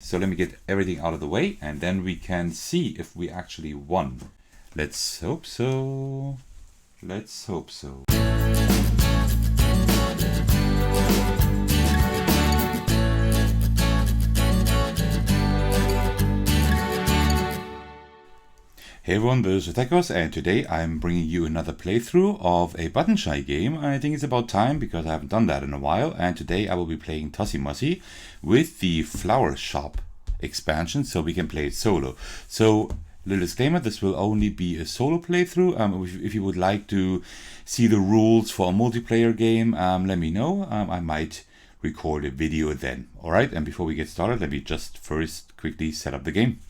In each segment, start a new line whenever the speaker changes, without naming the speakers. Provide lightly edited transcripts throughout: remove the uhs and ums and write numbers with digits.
So let me get everything out of the way and then we can see if we actually won. Let's hope so. Let's hope so. Hey everyone, this is Tacos, and today I'm bringing you another playthrough of a button shy game. I think it's about time because I haven't done that in a while, and today I will be playing Tussie Mussie with the Flower Shop expansion so we can play it solo. So, little disclaimer, this will only be a solo playthrough. If you would like to see the rules for a multiplayer game, let me know. I might record a video then. Alright, and before we get started, let me just first quickly set up the game.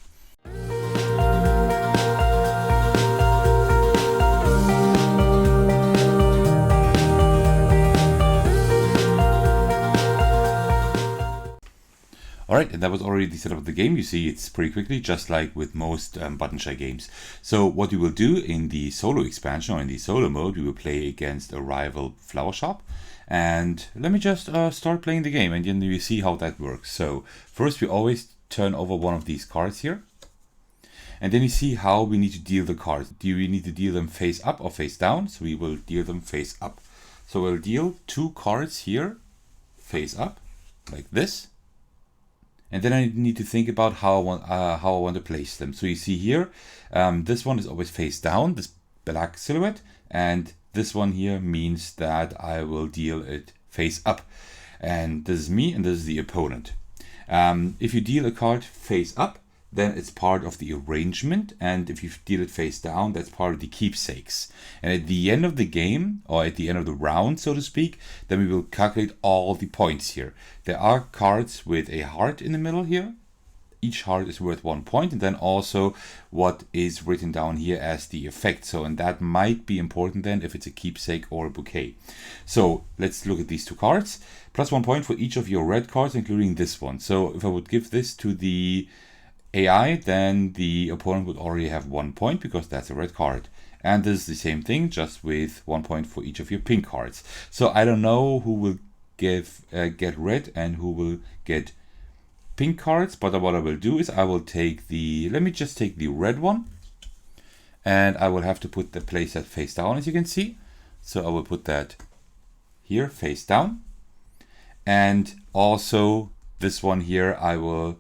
Alright, and that was already the setup of the game. You see it's pretty quickly, just like with most button shy games. So what we will do in the solo expansion, or in the solo mode, we will play against a rival flower shop. And let me just start playing the game, and then you see how that works. So first we always turn over one of these cards here. And then you see how we need to deal the cards. Do we need to deal them face up or face down? So we will deal them face up. So we'll deal 2 cards here, face up, like this. And then I need to think about how I want to place them. So you see here, this one is always face down, this black silhouette, and this one here means that I will deal it face up. And this is me, and this is the opponent. If you deal a card face up, then it's part of the arrangement, and if you deal it face down, that's part of the keepsakes. And at the end of the game, or at the end of the round, so to speak, then we will calculate all the points here. There are cards with a heart in the middle here. Each heart is worth 1 point, and then also what is written down here as the effect. So, and that might be important then if it's a keepsake or a bouquet. So let's look at these 2 cards. Plus 1 point for each of your red cards, including this one. So if I would give this to the AI, then the opponent would already have 1 point because that's a red card. And this is the same thing, just with 1 point for each of your pink cards. So I don't know who will get red and who will get pink cards, but what I will do is I will take let me just take the red one, and I will have to put the place that face down, as you can see. So I will put that here, face down. And also this one here, I will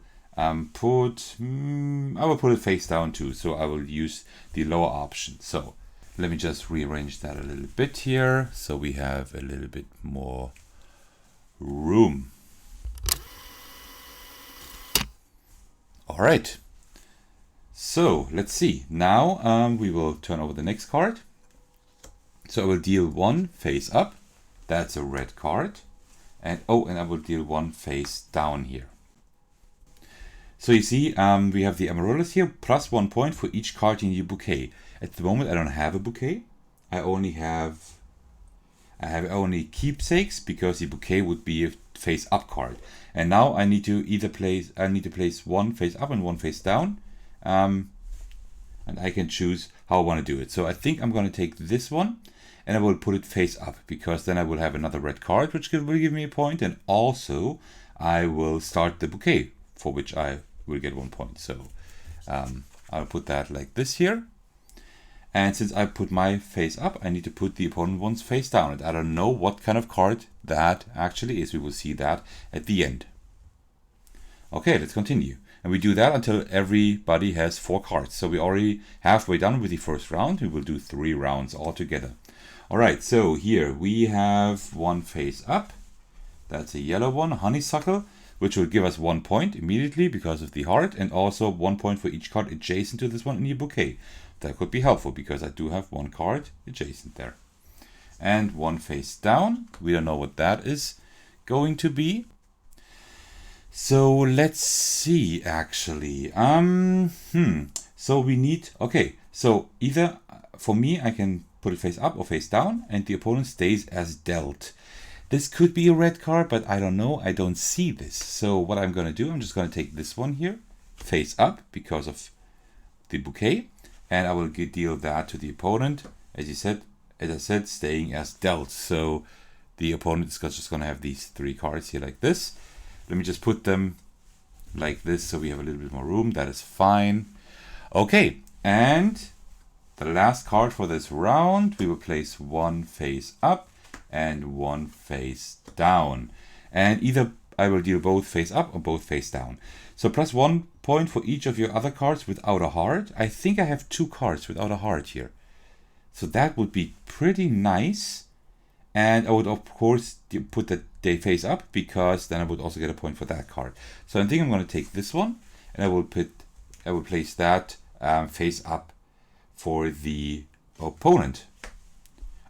put it face down too, so I will use the lower option. So let me just rearrange that a little bit here so we have a little bit more room. All right, so let's see. Now we will turn over the next card. So I will deal 1 face up, that's a red card, and I will deal 1 face down here. So you see, we have the amaryllis here, plus 1 point for each card in your bouquet. At the moment, I don't have a bouquet. I have only keepsakes because the bouquet would be a face up card. And now I need to place 1 face up and 1 face down, and I can choose how I want to do it. So I think I'm going to take this one, and I will put it face up because then I will have another red card, which will give me a point, and also I will start the bouquet, for which I will get 1 point. So I'll put that like this here. And since I put my face up, I need to put the opponent one's face down. And I don't know what kind of card that actually is. We will see that at the end. Okay, let's continue. And we do that until everybody has 4 cards. So we're already halfway done with the first round. We will do 3 rounds altogether. All right, so here we have 1 face up. That's a yellow one, honeysuckle, which will give us 1 point immediately because of the heart, and also 1 point for each card adjacent to this one in your bouquet. That could be helpful because I do have 1 card adjacent there. And 1 face down. We don't know what that is going to be. So let's see actually. So we need, okay, so either for me I can put it face up or face down and the opponent stays as dealt. This could be a red card, but I don't know. I don't see this. So what I'm going to do, I'm just going to take this one here, face up because of the bouquet. And I will deal that to the opponent, as I said, staying as dealt. So the opponent is just going to have these 3 cards here like this. Let me just put them like this, so we have a little bit more room. That is fine. Okay, and the last card for this round, we will place one face up and one face down. And either I will deal both face up or both face down. So plus 1 point for each of your other cards without a heart. I think I have 2 cards without a heart here. So that would be pretty nice. And I would of course put that they face up, because then I would also get a point for that card. So I think I'm going to take this one, and I will place that face up for the opponent.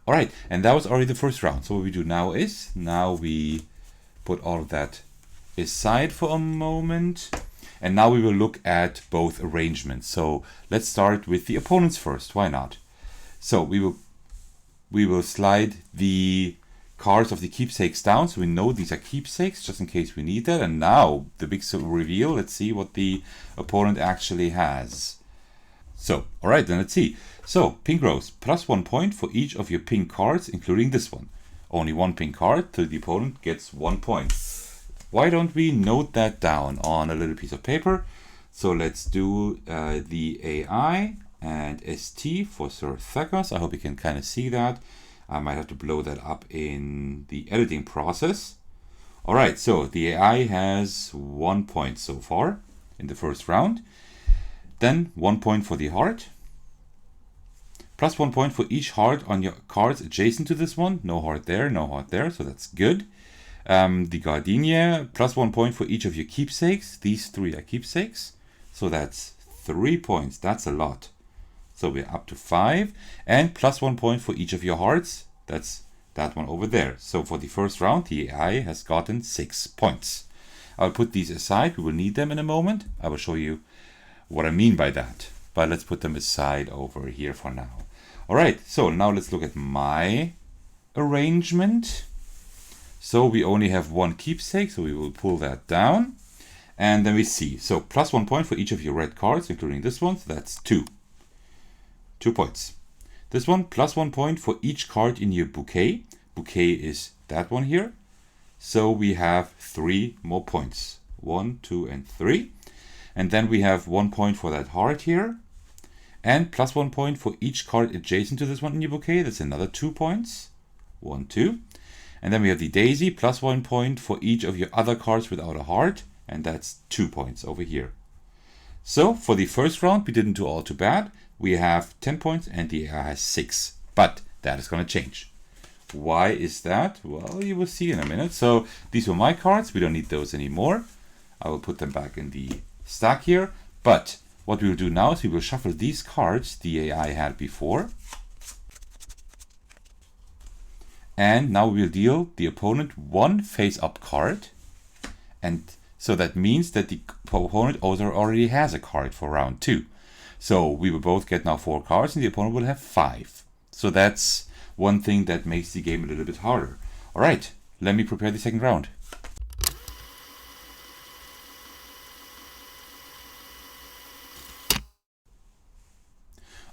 All right, and that was already the first round. So what we do now is, now we put all of that aside for a moment, and now we will look at both arrangements. So let's start with the opponents first. Why not? So we will slide the cards of the keepsakes down, so we know these are keepsakes, just in case we need that. And now the big reveal. Let's see what the opponent actually has. So, all right, then let's see. So, pink rose, plus 1 point for each of your pink cards, including this one. Only one pink card, so the opponent gets 1 point. Why don't we note that down on a little piece of paper? So let's do the AI and ST for Sir Thakos. I hope you can kind of see that. I might have to blow that up in the editing process. All right, so the AI has 1 point so far in the first round. Then 1 point for the heart. Plus 1 point for each heart on your cards adjacent to this one. No heart there, no heart there, so that's good. The gardenia, plus 1 point for each of your keepsakes. These 3 are keepsakes, so that's 3 points. That's a lot. So we're up to 5. And plus 1 point for each of your hearts. That's that one over there. So for the first round, the AI has gotten 6 points. I'll put these aside. We will need them in a moment. I will show you what I mean by that. But let's put them aside over here for now. All right, so now let's look at my arrangement. So we only have 1 keepsake, so we will pull that down. And then we see, so plus 1 point for each of your red cards, including this one, so that's 2. 2 points. This one, plus 1 point for each card in your bouquet. Bouquet is that one here. So we have 3 more points. 1, 2, and 3. And then we have 1 point for that heart here. And plus 1 point for each card adjacent to this one in your bouquet. That's another 2 points. 1, 2. And then we have the daisy, plus 1 point for each of your other cards without a heart. And that's 2 points over here. So for the first round, we didn't do all too bad. We have 10 points and the AI has 6. But that is going to change. Why is that? Well, you will see in a minute. So these were my cards. We don't need those anymore. I will put them back in the stack here. But what we will do now is we will shuffle these cards the AI had before. And now we will deal the opponent 1 face-up card. And so that means that the opponent also already has a card for round 2. So we will both get now 4 cards and the opponent will have 5. So that's one thing that makes the game a little bit harder. All right, let me prepare the second round.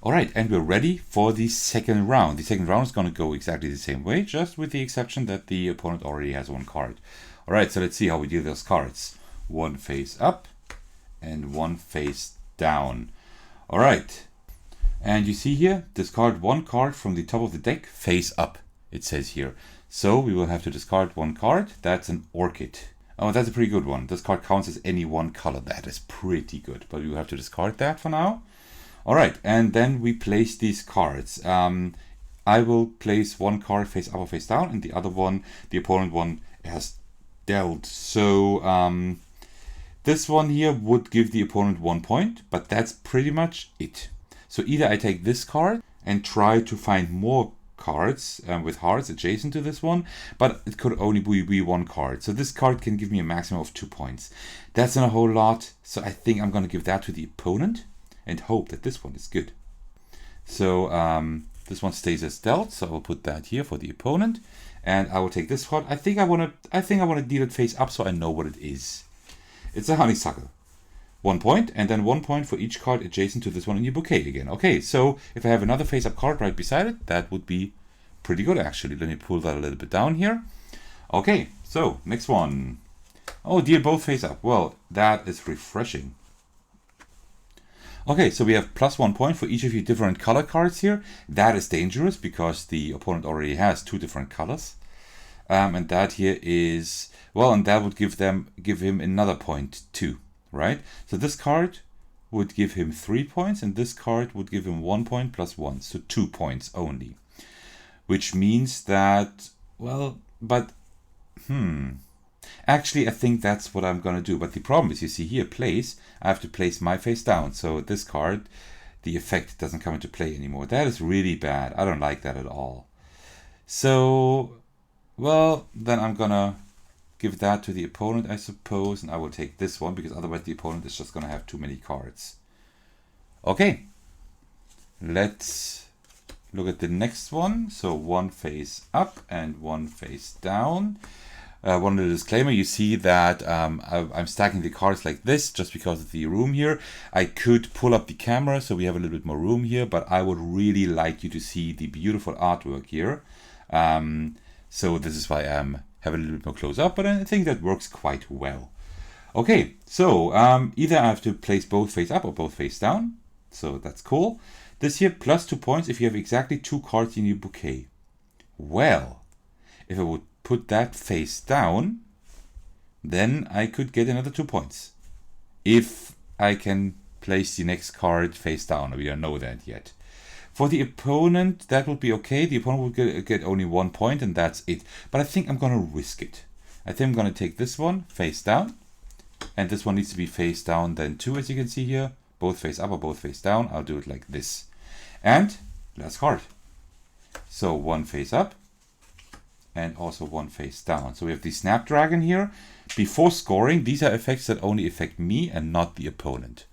All right, and we're ready for the second round. The second round is going to go exactly the same way, just with the exception that the opponent already has 1 card. All right, so let's see how we deal those cards. 1 face up and 1 face down. All right, and you see here, discard 1 card from the top of the deck face up, it says here. So we will have to discard 1 card. That's an orchid. Oh, that's a pretty good one. This card counts as any 1 color. That is pretty good, but we will have to discard that for now. All right, and then we place these cards. I will place 1 card face up or face down, and the other one, the opponent one, has dealt. So this one here would give the opponent 1 point, but that's pretty much it. So either I take this card and try to find more cards with hearts adjacent to this one, but it could only be 1 card. So this card can give me a maximum of 2 points. That's not a whole lot, so I think I'm going to give that to the opponent and hope that this one is good. So this one stays as dealt, so I'll put that here for the opponent, and I will take this card. I think I want to deal it face up so I know what it is. It's a honeysuckle. 1 point, and then 1 point for each card adjacent to this one in your bouquet again. Okay, so if I have another face up card right beside it, that would be pretty good actually. Let me pull that a little bit down here. Okay, so next one. Oh, deal both face up. Well, that is refreshing. Okay, so we have +1 point for each of your different color cards here. That is dangerous because the opponent already has 2 different colors. And that here is, well, and that would give him another point too, right? So this card would give him 3 points, and this card would give him 1 point plus 1, so 2 points only. Which means that, well, but, actually, I think that's what I'm going to do. But the problem is, you see here, place, I have to place my face down. So this card, the effect doesn't come into play anymore. That is really bad. I don't like that at all. So, well, then I'm going to give that to the opponent, I suppose. And I will take this one, because otherwise the opponent is just going to have too many cards. Okay. Let's look at the next one. So 1 face up and 1 face down. One little disclaimer, you see that I'm stacking the cards like this just because of the room here. I could pull up the camera so we have a little bit more room here, but I would really like you to see the beautiful artwork here. So this is why I'm having a little bit more close up, but I think that works quite well. Okay, so either I have to place both face up or both face down. So that's cool. This here, +2 points if you have exactly 2 cards in your bouquet. Well, if I would put that face down, then I could get another 2 points. If I can place the next card face down, we don't know that yet. For the opponent, that would be okay. The opponent will get only 1 point, and that's it. But I think I'm going to risk it. I think I'm going to take this one face down, and this one needs to be face down then too, as you can see here. Both face up or both face down. I'll do it like this. And last card. So 1 face up, and also 1 face down. So we have the Snapdragon here. Before scoring, these are effects that only affect me and not the opponent.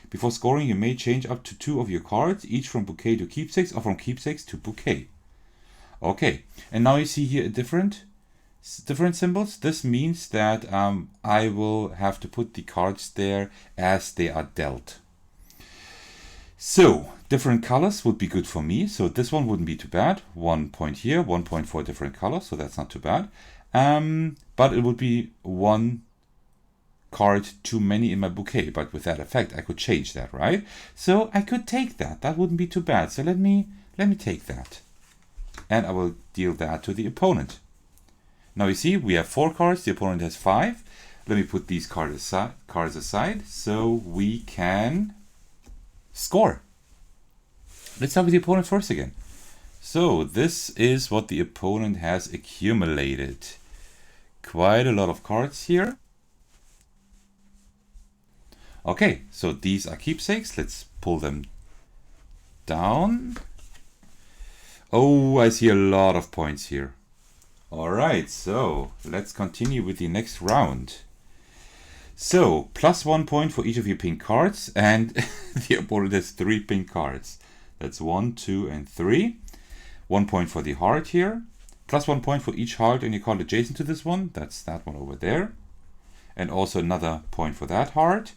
Before scoring, you may change up to 2 of your cards, each from bouquet to keepsakes or from keepsakes to bouquet. Okay, and now you see here different symbols. This means that I will have to put the cards there as they are dealt. So, different colors would be good for me. So this one wouldn't be too bad. 1 point here, 1 point for a different color, so that's not too bad. But it would be 1 card too many in my bouquet. But with that effect, I could change that, right? So I could take that. That wouldn't be too bad. So let me take that. And I will deal that to the opponent. Now you see, we have 4 cards. The opponent has 5. Let me put these cards aside so we can score. Let's start with the opponent first again. So this is what the opponent has accumulated. Quite a lot of cards here. Okay, so these are keepsakes. Let's pull them down. Oh, I see a lot of points here. Alright, so let's continue with the next round. So, +1 point for each of your pink cards, and the opponent has 3 pink cards. That's 1, 2, and 3. 1 point for the heart here. +1 point for each heart on your card adjacent to this one. That's that one over there. And also another point for that heart.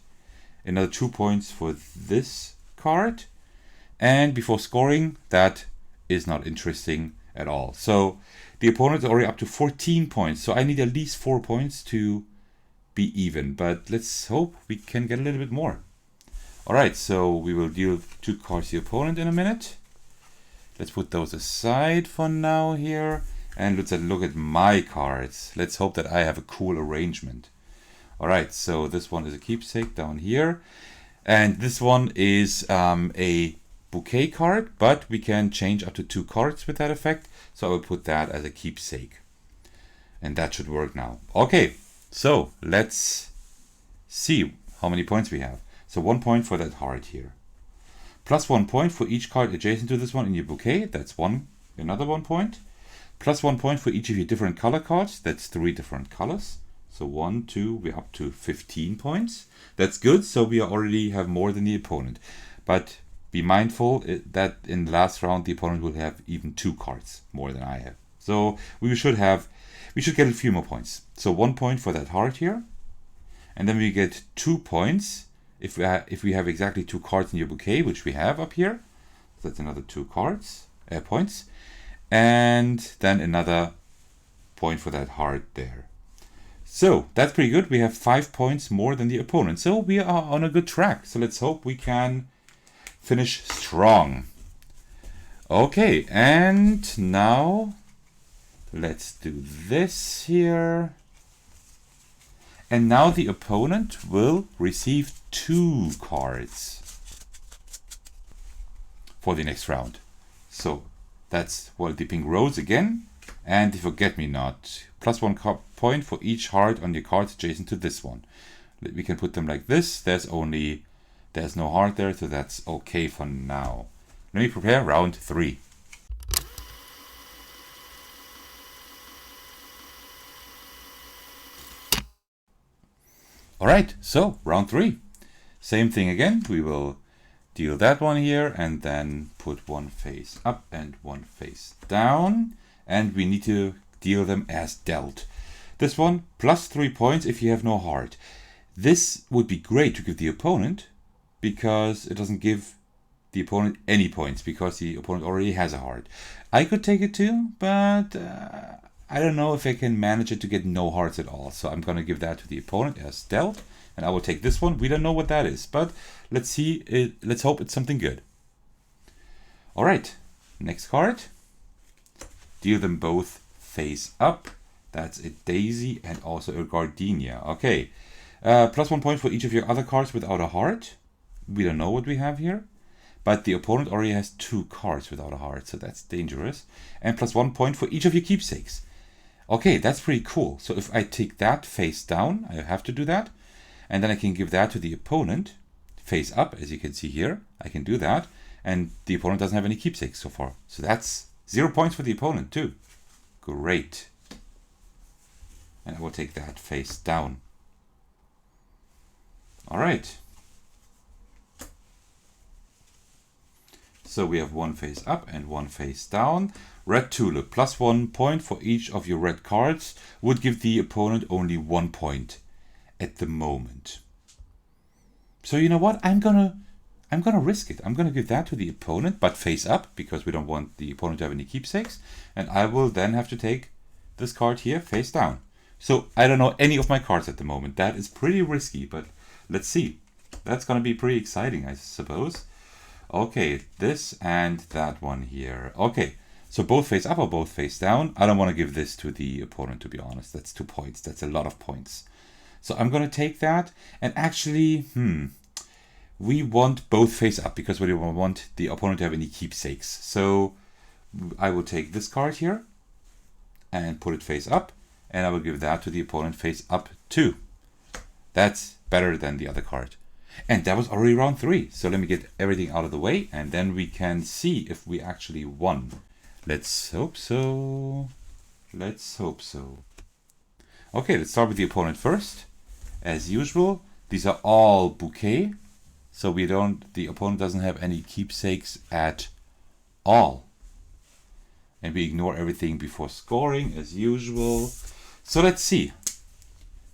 Another 2 points for this card. And before scoring, that is not interesting at all. So the opponent is already up to 14 points. So I need at least 4 points to be even. But let's hope we can get a little bit more. Alright, so we will deal 2 cards to the opponent in a minute. Let's put those aside for now here. And let's look at my cards. Let's hope that I have a cool arrangement. Alright, so this one is a keepsake down here. And this one is a bouquet card, but we can change up to 2 cards with that effect. So I will put that as a keepsake. And that should work now. Okay, so let's see how many points we have. So 1 point for that heart here. +1 point for each card adjacent to this one in your bouquet. That's another 1 point. +1 point for each of your different color cards. That's 3 different colors. So 1, 2, we're up to 15 points. That's good. So we already have more than the opponent. But be mindful that in the last round, the opponent will have even 2 cards more than I have. So we should get a few more points. So 1 point for that heart here. And then we get 2 points if we have exactly 2 cards in your bouquet, which we have up here. So that's another 2 points. And then another point for that heart there. So that's pretty good. We have 5 points more than the opponent. So we are on a good track. So let's hope we can finish strong. Okay, and now let's do this here. And now the opponent will receive 2 cards for the next round. So that's the pink rose again. And the forget-me-not. +1 point for each heart on your cards adjacent to this one. We can put them like this. There's no heart there, so that's okay for now. Let me prepare round 3. Alright, so round 3. Same thing again. We will deal that one here and then put one face up and one face down. And we need to deal them as dealt. This one, +3 points if you have no heart. This would be great to give the opponent because it doesn't give the opponent any points because the opponent already has a heart. I could take it too, but I don't know if I can manage it to get no hearts at all. So I'm going to give that to the opponent as dealt. And I will take this one. We don't know what that is, but let's see. Let's hope it's something good. All right, next card. Deal them both face up. That's a daisy and also a gardenia. Okay, +1 point for each of your other cards without a heart. We don't know what we have here, but the opponent already has 2 cards without a heart, so that's dangerous. And +1 point for each of your keepsakes. Okay, that's pretty cool. So if I take that face down, I have to do that. And then I can give that to the opponent face up, as you can see here. I can do that. And the opponent doesn't have any keepsakes so far. So that's 0 points for the opponent too. Great. And I will take that face down. All right. So we have one face up and one face down. Red tulip, +1 point for each of your red cards would give the opponent only 1 point at the moment. So you know what? I'm gonna risk it. I'm gonna give that to the opponent, but face up because we don't want the opponent to have any keepsakes. And I will then have to take this card here face down. So I don't know any of my cards at the moment. That is pretty risky, but let's see. That's gonna be pretty exciting, I suppose. Okay, this and that one here. Okay, so both face up or both face down. I don't want to give this to the opponent, to be honest. That's 2 points. That's a lot of points. So I'm going to take that. And actually, we want both face up because we don't want the opponent to have any keepsakes. So I will take this card here and put it face up. And I will give that to the opponent face up too. That's better than the other card. And that was already round 3. So let me get everything out of the way and then we can see if we actually won. Let's hope so. Let's hope so. Okay, let's start with the opponent first. As usual, these are all bouquet. So the opponent doesn't have any keepsakes at all. And we ignore everything before scoring as usual. So let's see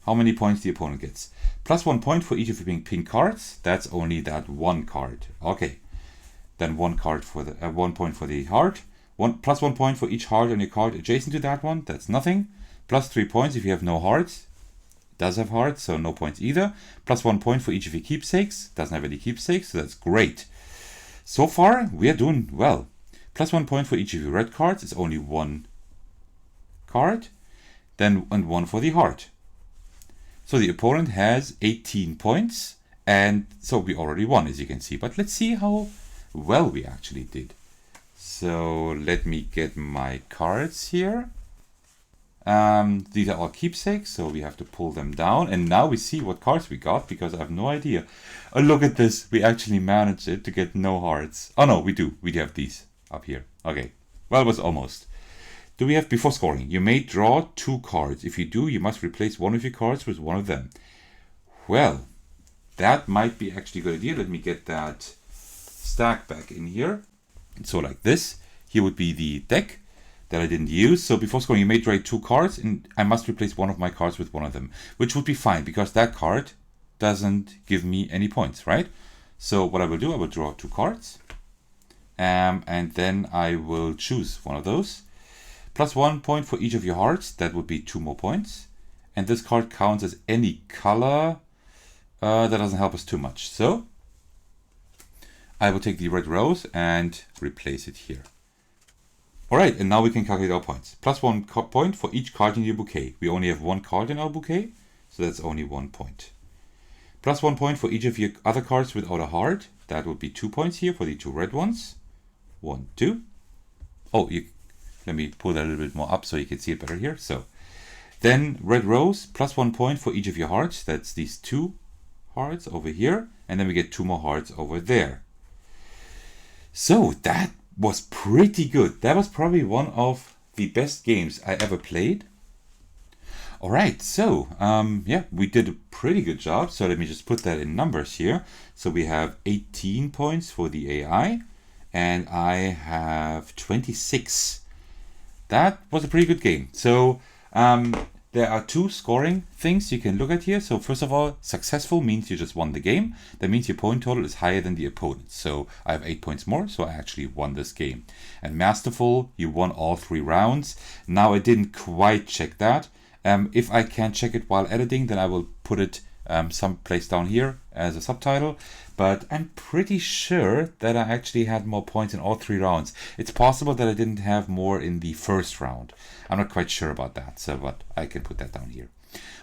how many points the opponent gets. +1 point for each of the pink cards. That's only that one card. Okay. Then 1 card for the 1 point for the heart. +1 point for each heart on your card adjacent to that one. That's nothing. +3 points if you have no hearts. Does have hearts, so no points either. +1 point for each of your keepsakes. Doesn't have any keepsakes, so that's great. So far, we are doing well. +1 point for each of your red cards. It's only 1 card. Then and 1 for the heart. So the opponent has 18 points, and so we already won, as you can see. But let's see how well we actually did. So let me get my cards here. These are all keepsakes, so we have to pull them down. And now we see what cards we got, because I have no idea. Oh, look at this. We actually managed it to get no hearts. Oh, no, we do. We have these up here. Okay. Well, it was almost. Do we have before scoring? You may draw 2 cards. If you do, you must replace one of your cards with one of them. Well, that might be actually a good idea. Let me get that stack back in here. So like this. Here would be the deck that I didn't use. So before scoring, you may draw 2 cards, and I must replace one of my cards with one of them, which would be fine because that card doesn't give me any points, right? So what I will do, I will draw 2 cards, and then I will choose one of those. +1 point for each of your hearts. That would be 2 more points. and this card counts as any color. That doesn't help us too much. So I will take the red rose and replace it here. Alright, and now we can calculate our points. Plus 1 point for each card in your bouquet. We only have 1 card in our bouquet, so that's only 1 point. Plus 1 point for each of your other cards without a heart. That would be 2 points here for the 2 red ones. 1, 2. Oh, let me pull that a little bit more up so you can see it better here. So then red rose, plus 1 point for each of your hearts. That's these 2 hearts over here. And then we get 2 more hearts over there. So that was pretty good. That was probably one of the best games I ever played. All right, so yeah, we did a pretty good job. So let me just put that in numbers here. So we have 18 points for the AI, and I have 26. That was a pretty good game. So there are 2 scoring things you can look at here. So first of all, successful means you just won the game. That means your point total is higher than the opponent. So I have 8 points more, so I actually won this game. And masterful, you won all 3 rounds. Now I didn't quite check that. If I can check it while editing, then I will put it someplace down here as a subtitle. But I'm pretty sure that I actually had more points in all 3 rounds. It's possible that I didn't have more in the first round. I'm not quite sure about that, so but I can put that down here.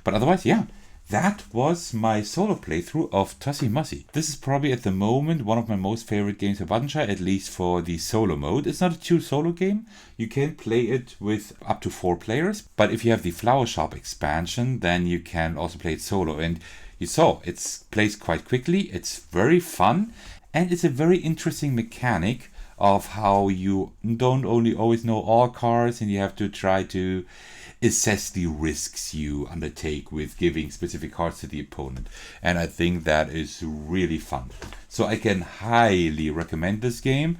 But otherwise, yeah, that was my solo playthrough of Tussie Mussie. This is probably at the moment one of my most favorite games for Button Shy, at least for the solo mode. It's not a 2 solo game. You can play it with up to 4 players. But if you have the Flower Shop expansion, then you can also play it solo. And you saw, it plays quite quickly. It's very fun. And it's a very interesting mechanic of how you don't only always know all cards, and you have to try to assess the risks you undertake with giving specific cards to the opponent. And I think that is really fun. So I can highly recommend this game,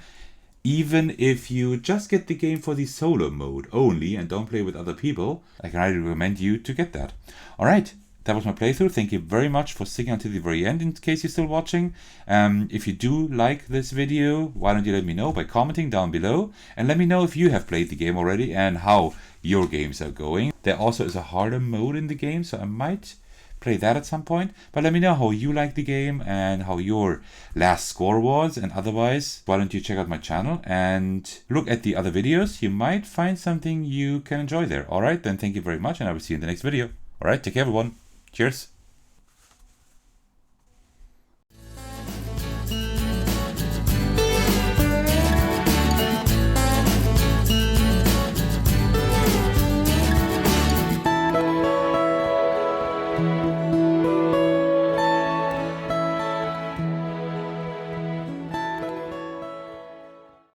even if you just get the game for the solo mode only and don't play with other people. I can highly recommend you to get that. All right. That was my playthrough. Thank you very much for sticking until the very end in case you're still watching. If you do like this video, why don't you let me know by commenting down below, and let me know if you have played the game already and how your games are going. There also is a harder mode in the game, so I might play that at some point. But let me know how you like the game and how your last score was. And otherwise, why don't you check out my channel and look at the other videos. You might find something you can enjoy there. Alright, then thank you very much, and I will see you in the next video. Alright, take care everyone. Cheers.